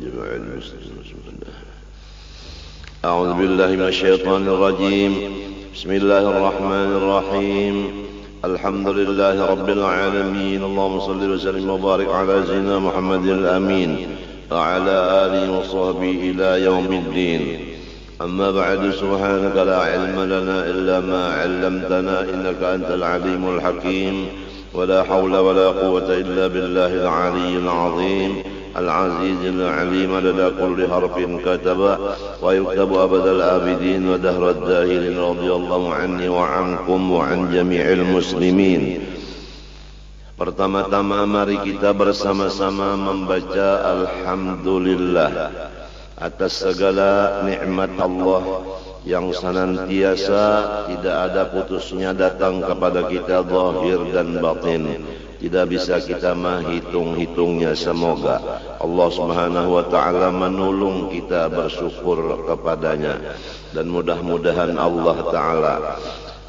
جميع المسلمين. أعوذ بالله من الشيطان الرجيم. بسم الله الرحمن الرحيم. الحمد لله رب العالمين. اللهم صل وسلم وبارك على سيدنا محمد الأمين وعلى آله وصحبه إلى يوم الدين. أما بعد، سبحانك لا علم لنا إلا ما علمتنا إنك أنت العليم الحكيم. ولا حول ولا قوة إلا بالله العلي العظيم العزيز العليم لدى كل حرف كتب ويكتب أبد الآبدين ودهر الداهرين. رضي الله عني وعنكم وعن جميع المسلمين. Pertama-tama mari kita bersama-sama membaca Alhamdulillah atas segala nikmat Allah yang senantiasa tidak ada putusnya datang kepada kita zahir dan batin. Tidak bisa kita menghitung-hitungnya. Semoga Allah Subhanahu wa taala menolong kita bersyukur kepadanya, dan mudah-mudahan Allah taala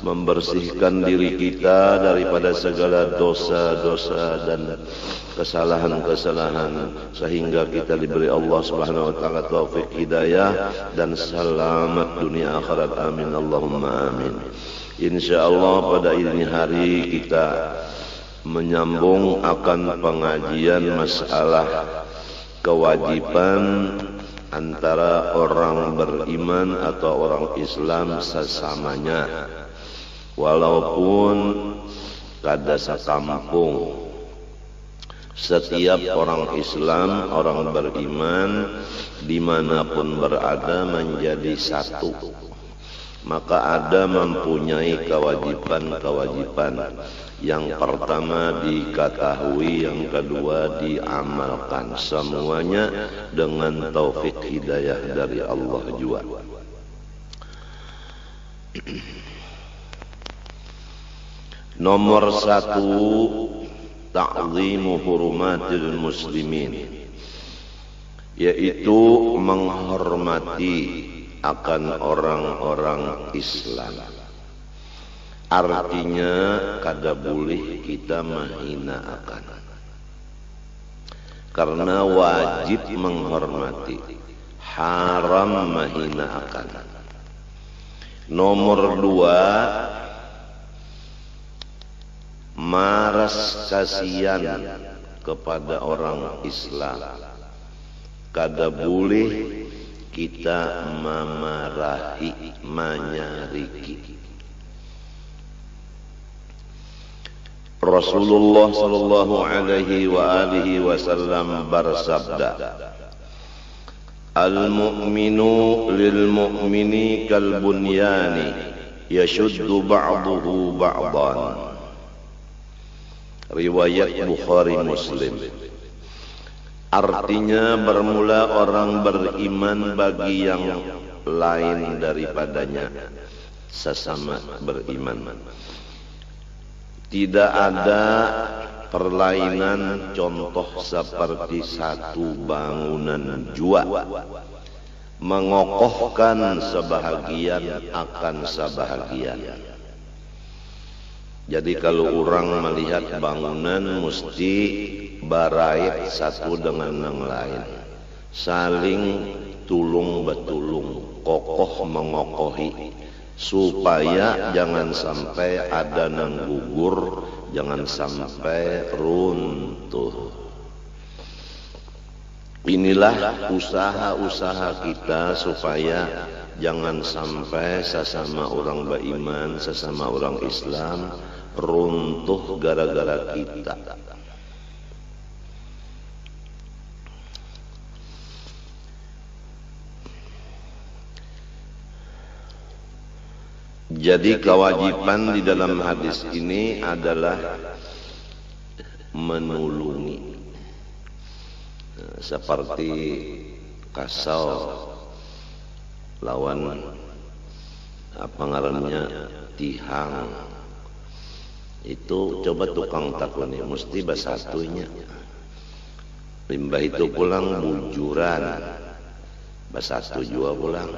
membersihkan diri kita daripada segala dosa-dosa dan kesalahan-kesalahan, sehingga kita diberi Allah Subhanahu wa taala taufik hidayah dan selamat dunia akhirat. Amin Allahumma amin. Insyaallah pada ini hari kita menyambung akan pengajian masalah kewajiban antara orang beriman atau orang Islam sesamanya, walaupun kada sakampung. Setiap orang Islam, orang beriman dimanapun berada menjadi satu, maka ada mempunyai kewajiban-kewajiban. Yang pertama diketahui, yang kedua diamalkan, semuanya dengan taufik hidayah dari Allah juga. Nomor satu, ta'zimu hurumatil muslimin, yaitu menghormati akan orang-orang Islam. Artinya kada boleh kita menghina akan, karena wajib menghormati, haram menghina akan. Nomor dua, maras kasihan kepada orang Islam. Kada boleh kita memarahi, menyariki. Rasulullah sallallahu alaihi wa alihi wasallam bersabda, al-mu'minu lil-mu'mini kal-bunyani yashuddu ba'duhu ba'dan. Riwayat Bukhari Muslim. Artinya bermula orang beriman bagi yang lain daripadanya, sesama beriman. Tidak ada perlainan, contoh seperti satu bangunan jua mengokohkan sebahagian akan sebahagian. Jadi kalau orang melihat bangunan mesti barait satu dengan yang lain, saling tulung betulung, kokoh mengokohi, supaya jangan sampai ada yang gugur, jangan sampai runtuh. Inilah usaha-usaha kita supaya jangan sampai sesama orang beriman, sesama orang Islam runtuh gara-gara kita. Jadi kewajiban di dalam hadis ini adalah menulungi, seperti kasau lawan apa ngarannya tihang. Itu coba tukang takuni mesti basatunya. Limbah itu pulang bujuran, basatu juga pulang.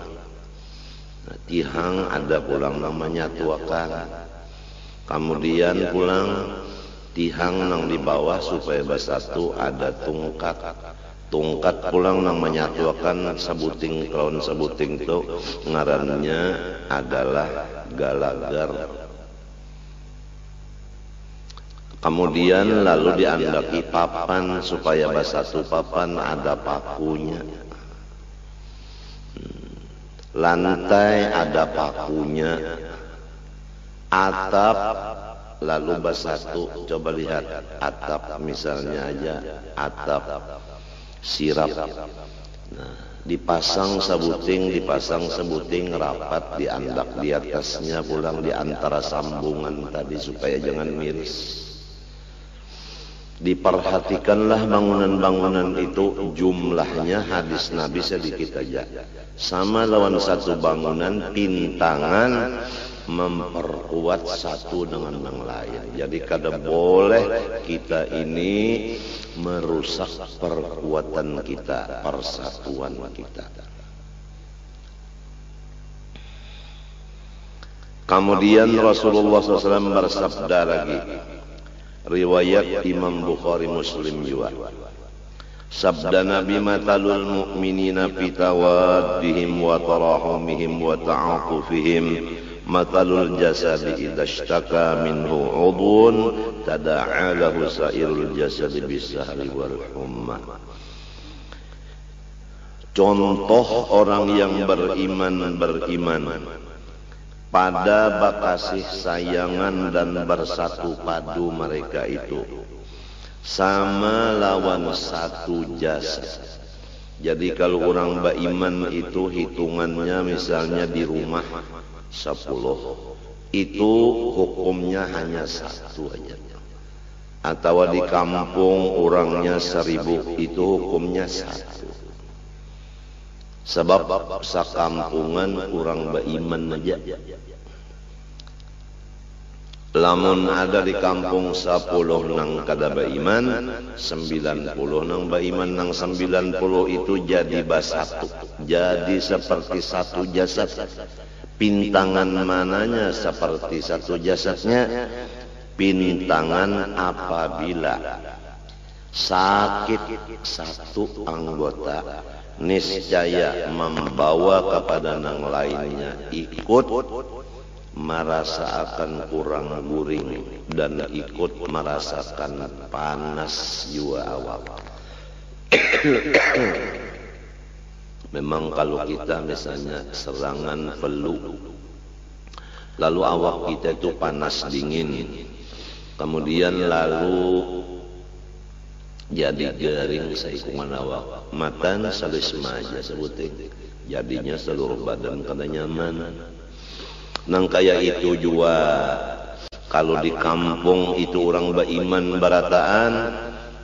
Nah, tihang ada pulang namanya tuakan. Kemudian pulang tihang nang di bawah supaya basatu ada tungkat. tungkat pulang nang menyatuakan sabuting kelawan sabuting itu ngarannya adalah galagar. Kemudian lalu diandaki papan supaya basatu papan ada pakunya. Lantai ada pakunya. Atap lalu basatu, coba lihat atap misalnya aja atap sirap. Nah, dipasang sebuting rapat diandak di atasnya pulang di antara sambungan tadi supaya jangan miris. Diperhatikanlah bangunan-bangunan itu jumlahnya hadis Nabi sedikit aja. Sama lawan satu bangunan pintangan memperkuat satu dengan yang lain. Jadi kada boleh kita ini merusak perkuatan kita, persatuan kita. Kemudian Rasulullah SAW bersabda lagi, riwayat Imam Bukhari Muslim juga. Sabda Nabi, matalul mu'minina fi tawaddihim wa tarahumihim wa ta'atufihim matalul jasadi idza ishtaka minhu 'udhun tada'a lahu sa'irul jasadi bis-sahri wal humma. Contoh orang yang beriman pada bakasih sayangan dan bersatu padu mereka itu sama lawan satu jasad. Jadi kalau orang beriman itu hitungannya misalnya di rumah 10, itu hukumnya hanya satu aja. Atau di kampung orangnya 1000, itu hukumnya satu. Sebab sakampungan orang beriman aja. Lamun ada di kampung 10 nang kada beriman, 90 nang beriman, nang 90 itu jadi basatu. Jadi seperti satu jasad. Pintangan mananya seperti satu jasadnya? Pintangan apabila sakit satu anggota, niscaya membawa kepada nang lainnya ikut merasakan kurang guring dan ikut merasakan panas jua awak. Memang kalau kita misalnya serangan flu, lalu awak kita itu panas dingin, kemudian lalu jadi garing seikungan awak, matan salisma aja sebutin, jadinya seluruh badan kada nyaman. Nang kaya itu juga kalau di kampung itu orang beriman barataan,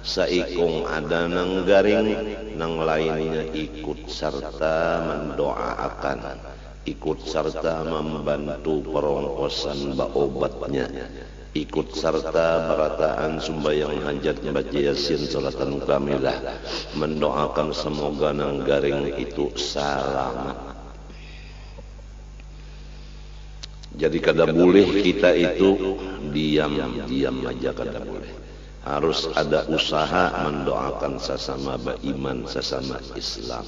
saikung ada nang garing, nang lainnya ikut serta mendoakan, ikut serta membantu perongkosan obatnya, ikut serta barataan sembahyang hajat baca yasin salatan kamilah, mendoakan semoga nang garing itu selamat. Jadi kada boleh kita itu diam aja, kada boleh. Harus ada usaha mendoakan sesama beriman, sesama Islam.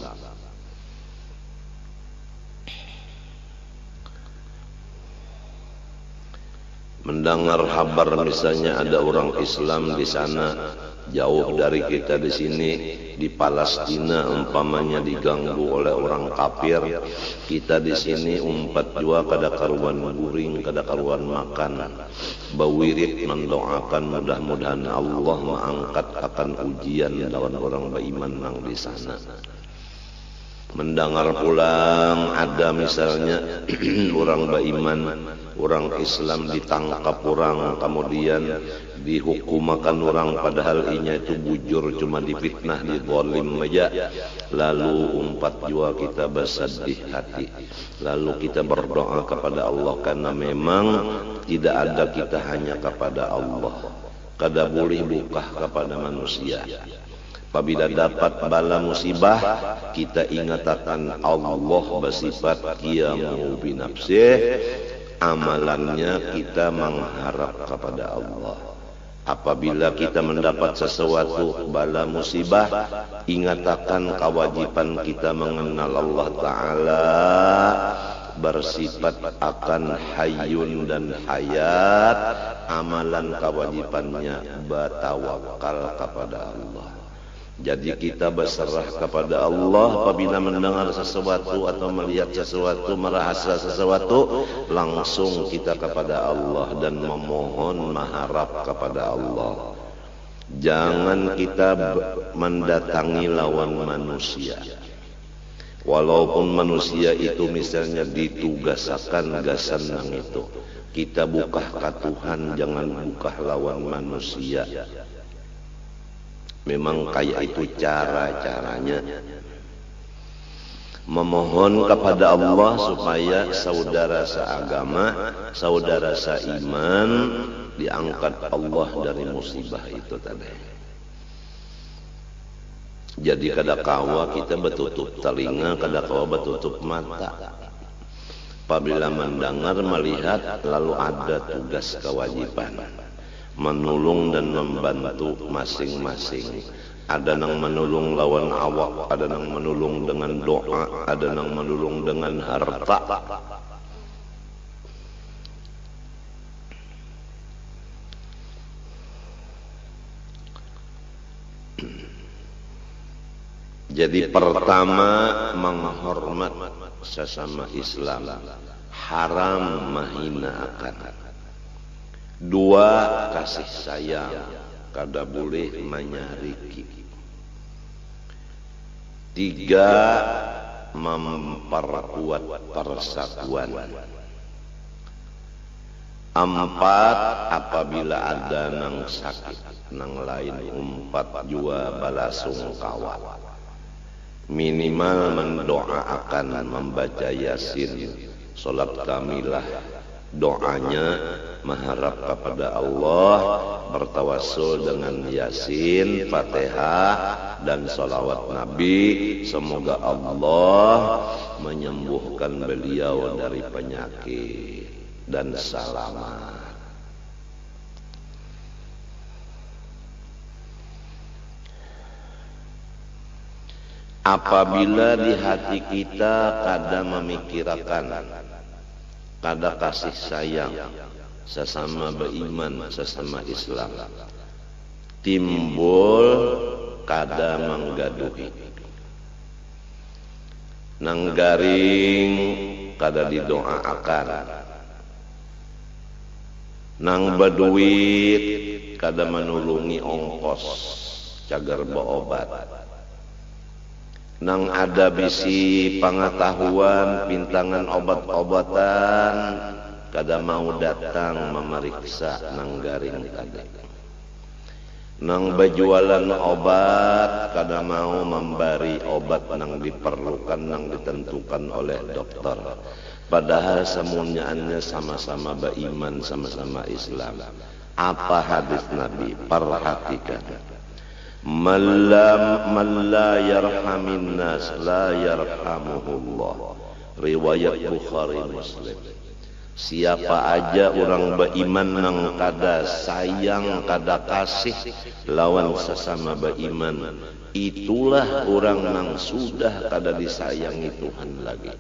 Mendengar kabar misalnya ada orang Islam di sana jauh dari kita di sini, di Palestina umpamanya diganggu oleh orang kafir, kita di sini umpat jua kada karuan guring, kada karuan makan, bawirit mendoakan mudah-mudahan Allah mengangkat akan ujian lawan orang beriman nang di sana. Mendengar pulang ada misalnya orang beriman, orang Islam ditangkap orang, kemudian dihukumakan orang, padahal inya itu bujur, cuma difitnah, dizalim aja. Lalu umpat jua kita bersedih hati, lalu kita berdoa kepada Allah, karena memang tidak ada kita hanya kepada Allah, kada boleh buka kepada manusia. Apabila dapat bala musibah, kita ingatakan Allah bersifat qiyamu binafsih, amalannya kita mengharap kepada Allah. Apabila kita mendapat sesuatu bala musibah, ingatkan kewajiban kita mengenal Allah Ta'ala, bersifat akan hayyun dan hayat, amalan kewajibannya bertawakal kepada Allah. Jadi kita berserah kepada Allah apabila mendengar sesuatu atau melihat sesuatu, merasa sesuatu, langsung kita kepada Allah dan memohon mengharap kepada Allah. Jangan kita mendatangi lawan manusia. Walaupun manusia itu misalnya ditugaskan gasan nang itu, kita buka ke Tuhan, jangan buka lawan manusia. Memang kayak itu cara-caranya. Memohon kepada Allah supaya saudara seagama, saudara seiman diangkat Allah dari musibah itu tadi. Jadi kada kawa kita betutup telinga, kada kawa betutup mata. Apabila mendengar, melihat, lalu ada tugas kewajiban menulung dan membantu masing-masing. Ada yang menulung lawan awak, ada yang menulung dengan doa, ada yang menulung dengan harta. Jadi pertama, menghormat sesama Islam, haram menghinakan. Dua, kasih sayang, kada boleh menyariki. Tiga, memperkuat persatuan. Empat, apabila ada nang sakit, nang lain umpat jua balasungkawa. Minimal mendoakan, membaca Yasin, sholat kamilah, doanya mengharap kepada Allah, bertawassul dengan Yasin, Fatihah dan salawat Nabi. Semoga Allah menyembuhkan beliau dari penyakit dan selamat. Apabila di hati kita kada memikirkan, kada kasih sayang sesama beriman, sesama Islam, timbul kada menggaduhi, nang garing kada didoaakan, nang berduit kada menulungi ongkos cagar beobat, nang ada bisi pengetahuan pintangan obat-obatan kada mau datang memeriksa nang garing tadi. Nang berjualan obat kada mau memberi obat nang diperlukan, nang ditentukan oleh dokter. Padahal semuanya sama-sama beriman, sama-sama Islam. Apa hadis Nabi? Perhatikan. Man la yarhamin nas la yarhamuhullah. Riwayat Bukhari Muslim. Siapa aja orang beriman nang kada sayang, kada kasih lawan sesama beriman, itulah orang nang sudah kada disayangi Tuhan lagi.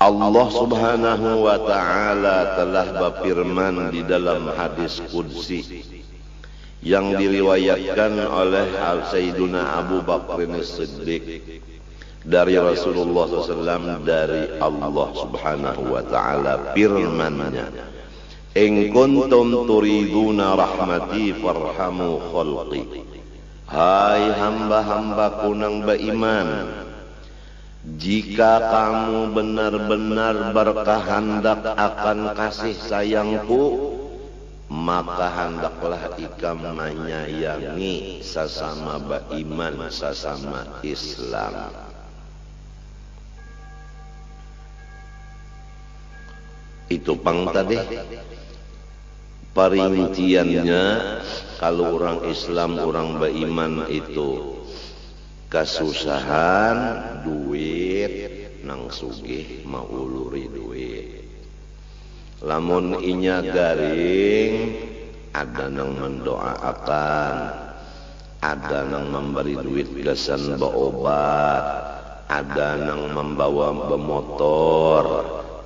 Allah Subhanahu wa ta'ala telah berfirman di dalam hadis qudsi yang diriwayatkan oleh Sayyiduna Abu Bakr As-Siddiq dari Rasulullah SAW, dari Allah Subhanahu wa ta'ala firman-Nya, in kuntum turiduna rahmati farhamu khalqi. Hai hamba-hambaku nang beriman, jika kamu benar-benar berkehendak akan kasih sayangku, maka hendaklah ikam menyayangi sesama beriman, sesama Islam. Itu pang tadi perinciannya. Kalau orang Islam, orang beriman itu kesusahan, duit, nang sugih mauluri duit. Lamun inya garing ada nang mendoakan, ada nang memberi duit gasan berobat, ada nang membawa bemotor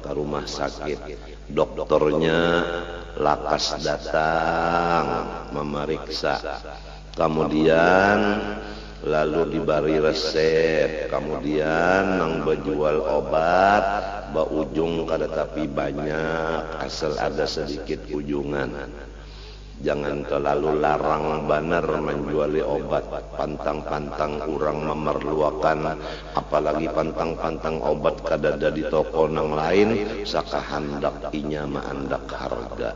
ke rumah sakit. Dokternya lakas datang memeriksa, kemudian lalu diberi resep, kemudian nang berjual obat ujung kada tapi banyak, asal ada sedikit ujungan. Jangan terlalu larang benar menjuali obat, pantang-pantang orang memerluakan, apalagi pantang-pantang obat kadada di toko nang lain, saka handak inya maandak harga.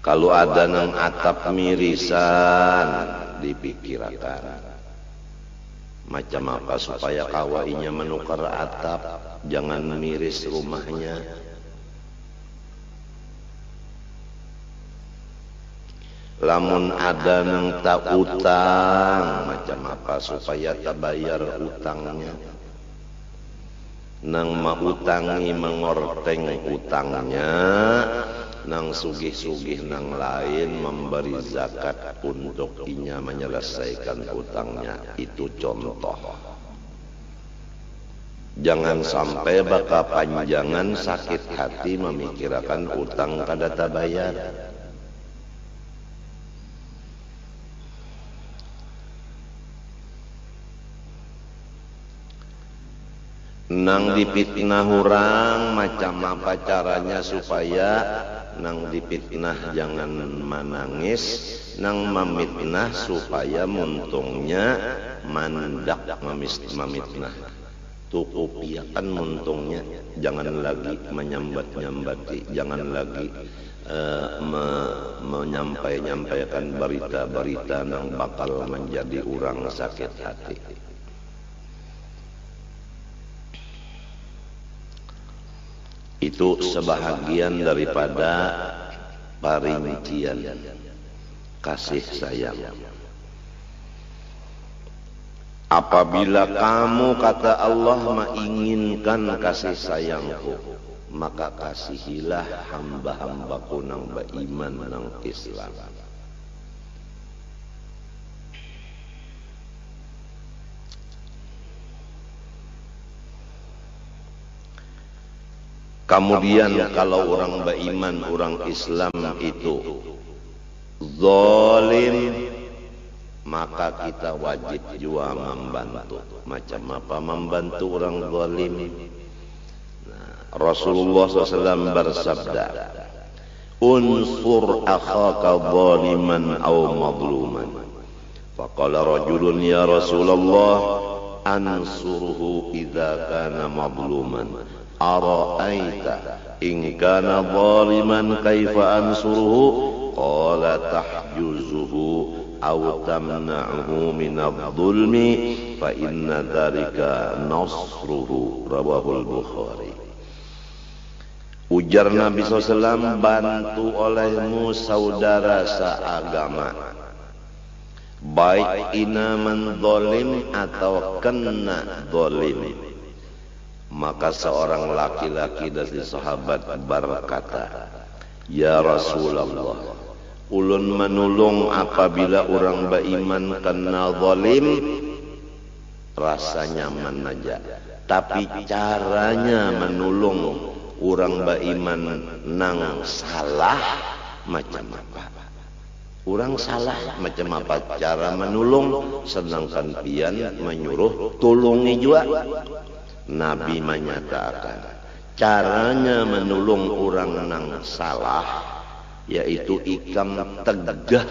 Kalau ada nang atap mirisan, dipikirkan macam apa supaya kawainya menukar atap, jangan miris rumahnya. Lamun ada nang tak utang, macam apa supaya tak bayar utangnya. Nang mautangi mengorteng utangnya, nang sugih-sugih nang lain memberi zakat untuk inya menyelesaikan utangnya. Itu contoh. Jangan sampai baka panjangan sakit hati memikirkan utang kada tabayar. Nang dipitnah orang, macam apa caranya supaya nang dipitnah jangan menangis, nang memitnah supaya muntungnya mandak memitnah. Tukupiakan muntungnya, jangan lagi menyambat-nyambati, jangan lagi menyampaikan berita-berita nang bakal menjadi orang sakit hati. Itu sebahagian daripada parincian kasih sayang. Apabila kamu, kata Allah, menginginkan kasih sayangku, maka kasihilah hamba-hambaku nang beriman nang Islam. Kemudian kalau orang beriman, orang Islam itu zalim, maka kita wajib juga membantu. Macam apa membantu orang zalim? Nah, Rasulullah SAW bersabda, unsur akhaka zaliman aw madluman. Faqala rajulun ya Rasulullah, ansuruhu idza kana madluman. Ara'aita in kana zaliman kaifa ansuruhu? Qala tahjuzuhu aw tamna'uhu min adh-dhulmi fa inna dzalika nasruhu. Rawahul Bukhari. Ujar Nabi SAW, bantu olehmu saudara seagama, baik ina menzalim atau kena zalim. Maka seorang laki-laki dari sahabat berkata, ya Rasulullah, ulun menulung apabila orang beriman kena zalim, rasa nyaman aja. Tapi caranya menulung orang beriman nang salah macam apa? Orang salah macam apa cara menulung, sedangkan pian menyuruh tulungi juga. Nabi menyatakan caranya menulung orang nang salah, yaitu ikam tegah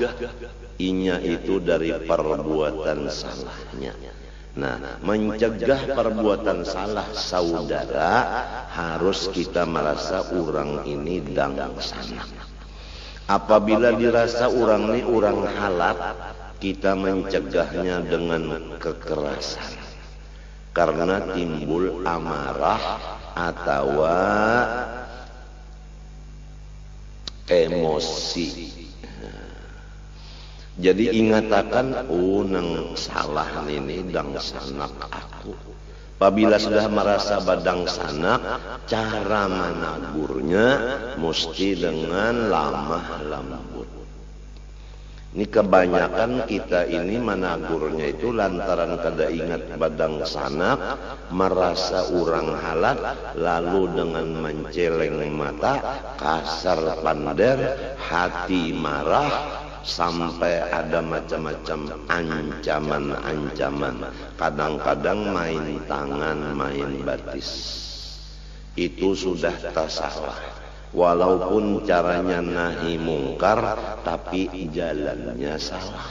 inya itu dari perbuatan salahnya. Nah, mencegah perbuatan salah saudara harus kita merasa orang ini dang sana. Apabila dirasa orang ini orang halal, kita mencegahnya dengan kekerasan. karena timbul amarah atau emosi. Jadi ingatakan, nang salah ini dang sanak aku. Apabila sudah merasa badang sanak, cara menagurnya mesti dengan lamah lembut. Ini kebanyakan kita ini menagurnya itu lantaran kada ingat badang sanak, merasa orang halat, lalu dengan menceleng mata, kasar pander, hati marah, sampai ada macam-macam ancaman-ancaman. Kadang-kadang main tangan, main batis. Itu sudah tak salah. Walaupun caranya nahi mungkar, tapi jalannya salah.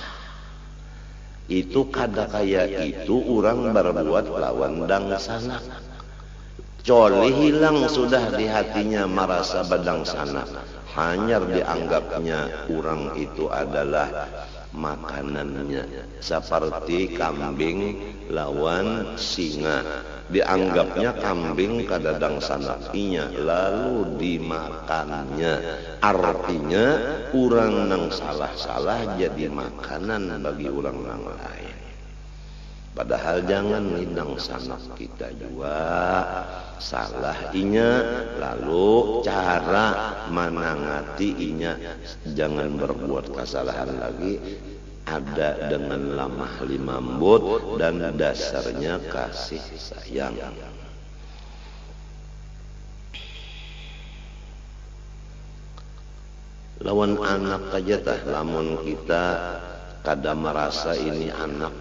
Itu kada kayak itu orang berbuat lawan dang sanak. Coli hilang sudah di hatinya merasa badang sanak. Hanya dianggapnya orang itu adalah makanannya, seperti kambing lawan singa. Dianggapnya kambing kadadang sanakinya, lalu dimakannya. Artinya orang nang salah-salah jadi makanan bagi orang yang lain. Padahal jangan nindang sanak kita juga salah inya, lalu cara menangati inya jangan berbuat kesalahan lagi, ada dengan lamah lembut dan dasarnya kasih sayang. Lawan anak aja tah, lamun kita kada merasa ini anak,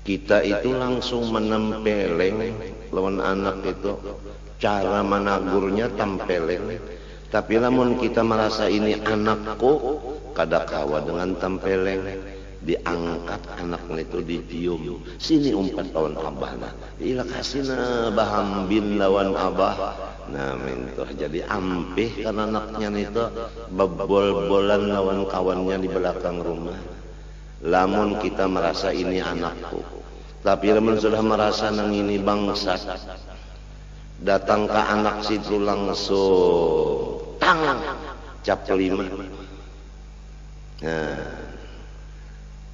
kita itu langsung menempeleng lawan anak itu, cara menagurnya tempeleng. Tapi lamun kita merasa ini anakku, kada kawa dengan tempeleng, diangkat anaknya itu ditium. Sini umpat lawan abah nah, ila kasina bahambin lawan abah. Nah mentoh jadi ampih kan anaknya itu bebol-bolan lawan kawannya di belakang rumah. Lamun kita merasa ini anakku, tapi lamun sudah merasa nang ini bangsa, datang ke anak situ langsung tang cap 5. Nah,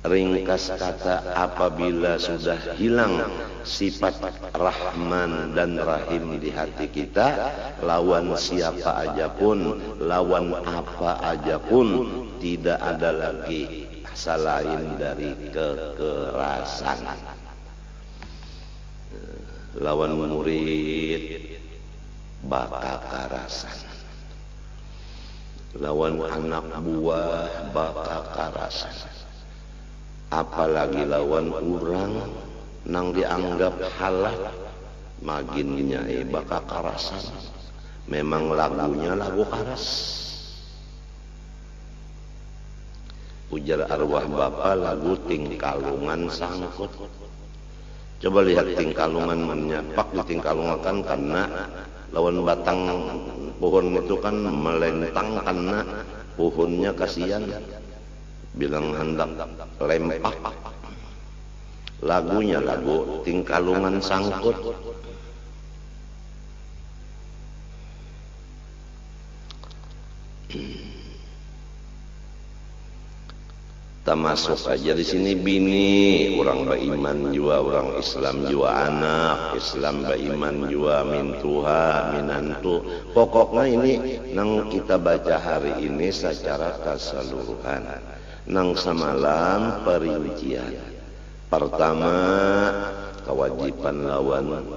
ringkas kata, apabila sudah hilang sifat Rahman dan Rahim di hati kita, lawan siapa aja pun, lawan apa aja pun, tidak ada lagi selain dari kekerasan. Lawan murid bakal kekerasan, lawan anak buah bakal kekerasan, apalagi lawan orang nang dianggap halal maginnya bakal kekerasan. Memang lagunya lagu keras. Ujar arwah bapa lagu Tingkalungan Sangkut. Coba lihat Tingkalungan menyapak di Tingkalungan kan, karena lawan batang pohon itu kan melentang karena pohonnya kasihan, bilang hendak lempak. Lagunya lagu Tingkalungan Sangkut. Termasuk aja di sini bini, orang beriman juga, orang Islam juga, anak Islam beriman juga, mintuha, minantu. Pokoknya ini nang kita baca hari ini secara keseluruhan. Nang semalam perincian. Pertama, kewajiban lawan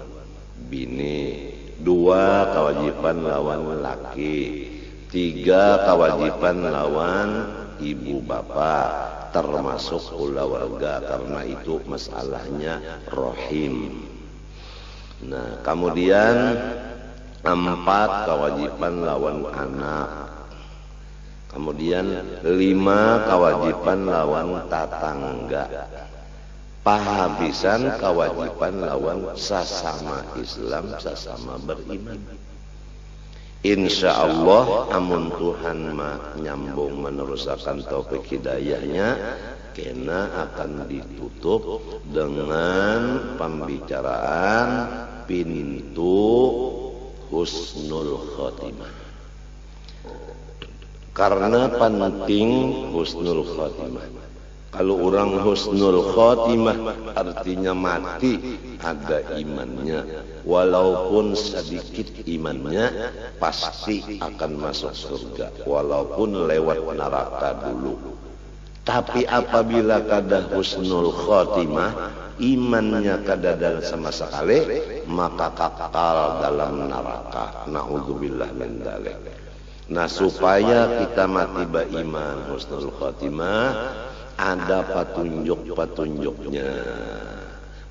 bini. 2, kewajiban lawan laki. 3, kewajiban lawan ibu bapak, termasuk keluarga, karena itu masalahnya rohim. Nah, kemudian 4, kewajiban lawan anak. Kemudian 5, kewajiban lawan tetangga. Pahabisan kewajiban lawan sesama Islam, sesama beriman. Insya Allah amun Tuhan nyambung meneruskan taufik hidayahnya, kena akan ditutup dengan pembicaraan pintu husnul khotimah. Karena penting husnul khotimah. Kalau orang husnul khotimah artinya mati ada imannya, walaupun sedikit imannya pasti akan masuk surga, walaupun lewat neraka dulu. Tapi apabila kada husnul khotimah, imannya kada ada sama sekali, maka kekal dalam neraka. Na'udzubillah min dzalik. Nah, supaya kita mati beriman husnul khotimah, ada petunjuk-petunjuknya.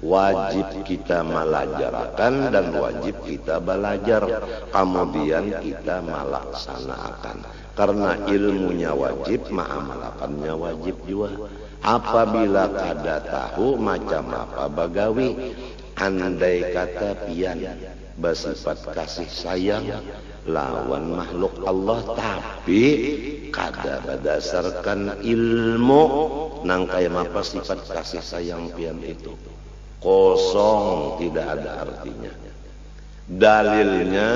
Wajib kita melajarkan dan wajib kita belajar, kemudian kita melaksanakan. Karena ilmunya wajib, mengamalkannya wajib juga. Apabila kada tahu macam apa bagawi, andai kata pian bersifat kasih sayang lawan makhluk Allah, tapi kada berdasarkan ilmu nang kaya apa sifat kasih sayang pian itu, kosong, tidak ada artinya. Dalilnya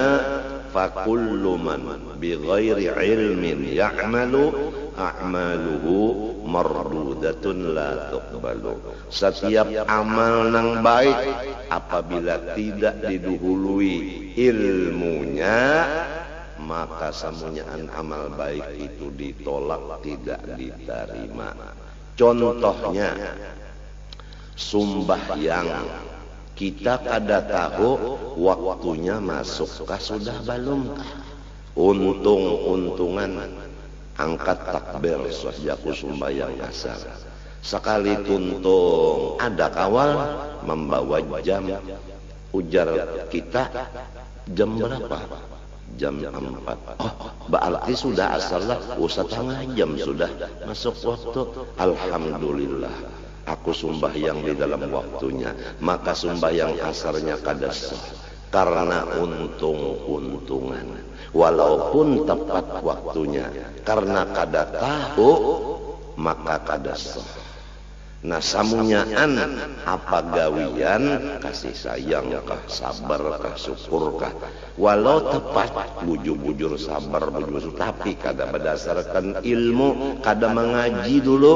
fakullu man bighairi ilmin ya'malu a'maluhu mardudatun la tuqbalu. Setiap amal nang baik apabila tidak didahului ilmunya, maka semuanya amal baik itu ditolak, tidak diterima. Contohnya sembahyang, kita kada tahu waktunya masukkah sudah belum. Untung-untungan angkat takbir sejak sembahyang asar. Sekali tuntung ada kawal membawa jam, ujar kita jam berapa? Jam 4. Oh, berarti sudah asar lah. Setengah jam sudah masuk waktu. Alhamdulillah, aku sembahyang di dalam waktunya. Maka sembahyang asarnya kada sah, karena untung-untungan. Walaupun tepat waktunya, karena kada tahu maka kada sah. Nah, samunyaan apa gawian, kasih sayang kah, sabar kah, syukur kah, walau tepat bujur-bujur sabar bujur, tapi kada berdasarkan ilmu, kada mengaji dulu,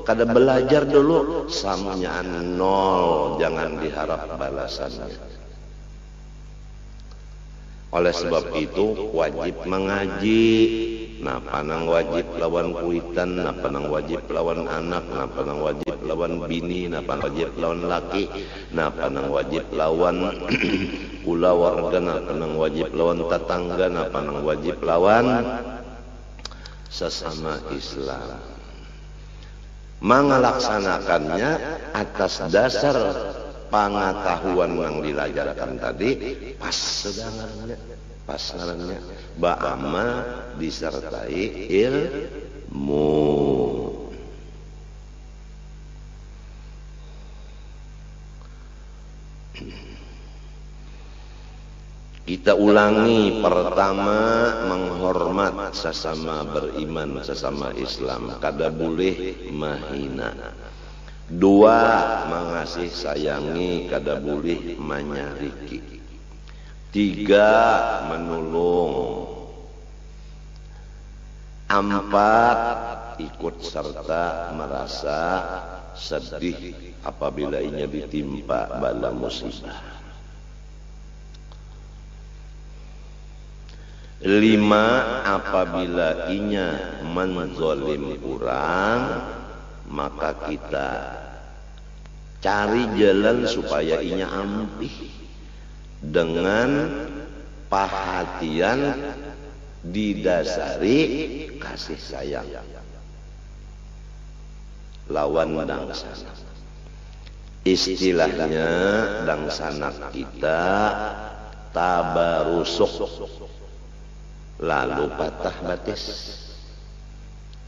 kada belajar dulu, samunyaan nol, jangan diharap balasannya. Oleh sebab itu wajib mengaji. Nah, panang wajib lawan kuitan, nah panang wajib lawan anak, nah panang wajib lawan bini, nah panang wajib lawan laki, nah panang wajib lawan kula warga, nah panang wajib lawan tetangga, nah panang wajib lawan sesama Islam. Mengelaksanakannya atas dasar pengetahuan yang dilajarkan tadi, pas sedangannya, pas ngarannya ba'ama disertai ilmu. Kita ulangi. Pertama, menghormat sesama beriman, sesama Islam, kada boleh menghina. Dua, mengasihi sayangi, kada boleh menyariki. Tiga, menolong. Empat, ikut serta merasa sedih apabila inya ditimpa bala musibah. Lima, apabila inya menzolim orang, maka kita cari jalan supaya inya ampih dengan perhatian didasari kasih sayang lawan dangsana. Istilahnya dangsana kita tabarusuk, lalu patah batis.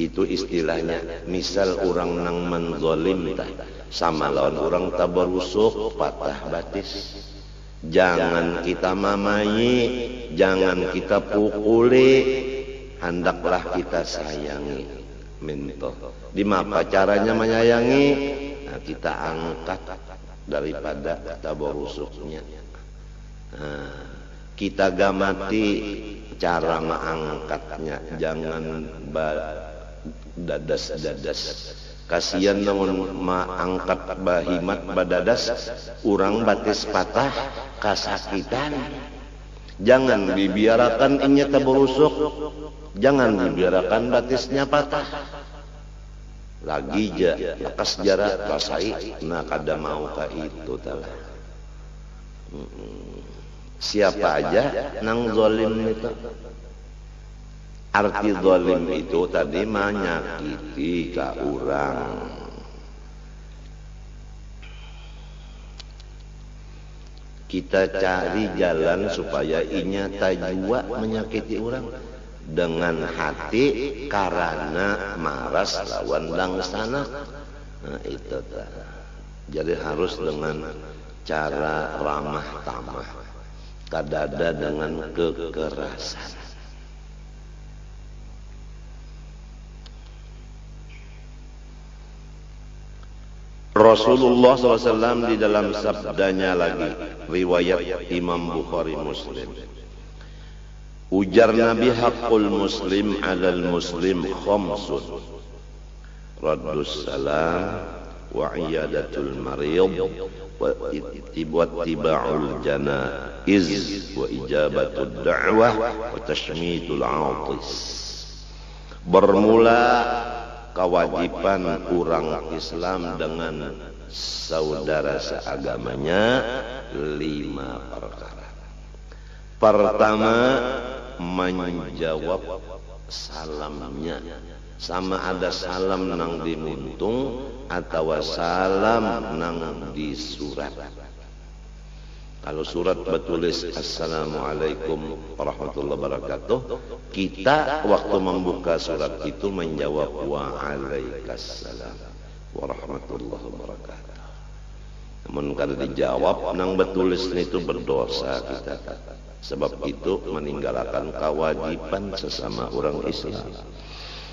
Itu istilahnya. Misal orang nang menzolim sama lawan orang tabarusuk, patah batis. Jangan kita mamayi, jangan kita pukuli, hendaklah kita sayangi. minto. Di mapa caranya menyayangi? Nah, kita angkat daripada tabarusuknya. Nah, kita gamati cara mengangkatnya, jangan dadas-dadas. Kasihan namun mengangkat bahimat badadas, urang batis patah kasakitan. Jangan dibiarkan inya tabarusuk, jangan dibiarkan batisnya patah. Lagi lekas jarak rasai, nah kada mau ka itu talah. Siapa aja nang zalim itu. Arti zalim itu tadi menyakiti ka urang. Kita cari jalan supaya inya tajwa menyakiti orang dengan hati karena maras lawan langsana. Nah itu jadi harus dengan cara ramah tamah, kadada dengan kekerasan. Rasulullah SAW di dalam sabdanya lagi, riwayat Imam Bukhari Muslim, ujar Nabi, haqqul muslim alal muslim khamsun, raddus salam wa iyadatul marid wa ittiba'ul janaiz wa ijabatud da'wah wa tashmitul 'atis. Bermula kewajiban orang Islam dengan saudara seagamanya 5 perkara. Pertama, menjawab salamnya, sama ada salam nang dimuntung atau salam nang disurat. Kalau surat bertulis Assalamualaikum warahmatullahi wabarakatuh, kita waktu membuka surat itu menjawab Waalaikumsalam warahmatullahi wabarakatuh. Namun kalau dijawab nang bertulis itu berdosa kita. Sebab itu meninggalkan kewajiban sesama orang Islam.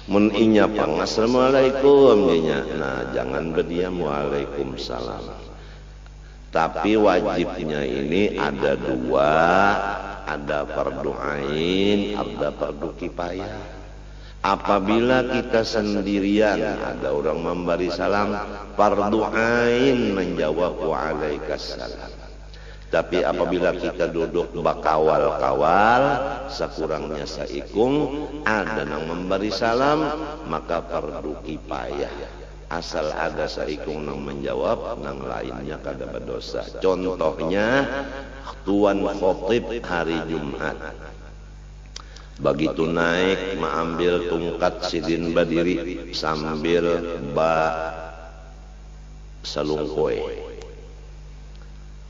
Mun inya pang Assalamualaikum nya, nah jangan berdiam Waalaikumsalam. Tapi wajibnya ini ada 2, ada fardu ain, ada fardu kifayah. Apabila kita sendirian ada orang memberi salam, fardu ain menjawab waalaikumsalam. Tapi apabila kita duduk bakawal-kawal, sekurangnya saikung ada yang memberi salam, maka fardu kifayah. Asal ada saikung nang menjawab, nang lainnya kada berdosa. Contohnya tuan khotib hari Jumat, begitu naik mengambil tungkat sidin berdiri sambil salungkoy,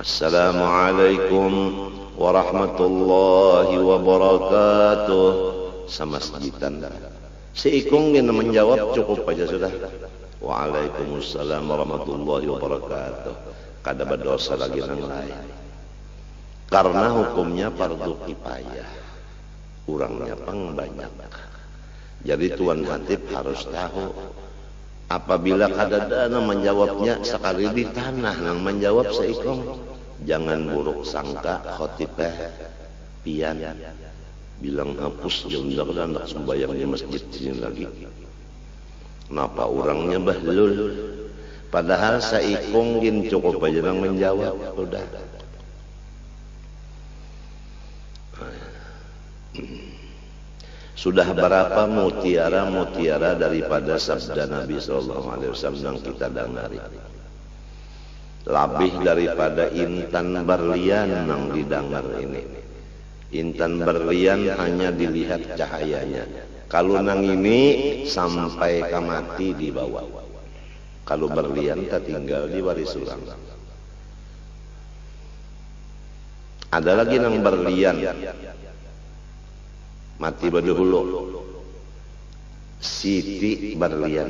Assalamualaikum warahmatullahi wabarakatuh, sama masjidan. Seikung yang menjawab cukup aja sudah. Waalaikumsalam warahmatullahi wabarakatuh. Kada berdosa lagi yang lain. Karena hukumnya fardu kifayah. Urangnya pang banyak. Jadi tuan hatib harus tahu. Apabila kada dana menjawabnya sekali di tanah nang menjawab seikung, jangan buruk sangka khotibah pian bilang hapus jangan anak sembahyang di masjid sini lagi. Kenapa orangnya bahlul? Padahal saikung gin cukup aja nang menjawab udah. Sudah berapa mutiara-mutiara daripada sabda Nabi SAW yang kita dengari. Lebih daripada intan berlian yang didengar ini. Intan berlian hanya dilihat cahayanya. Kalau nang ini sampai ke mati dibawa. Kalau berlian tak tinggal di waris surang. Ada lagi nang berlian mati berdahulu, Siti berlian.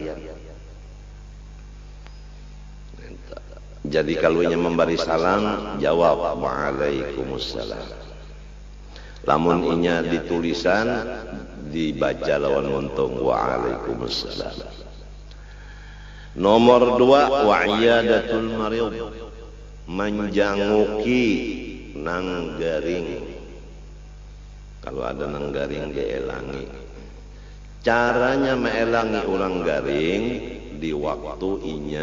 Jadi kalau ia memberi salam, jawab Waalaikumsalam. Lamun inya ditulisan dibaca lawan montong. Waalaikumsalam. Nomor 2, wa'iyadatul marid, menjanguki nang garing. Kalau ada nang garing dielangi. Caranya meelangi orang garing di waktu inya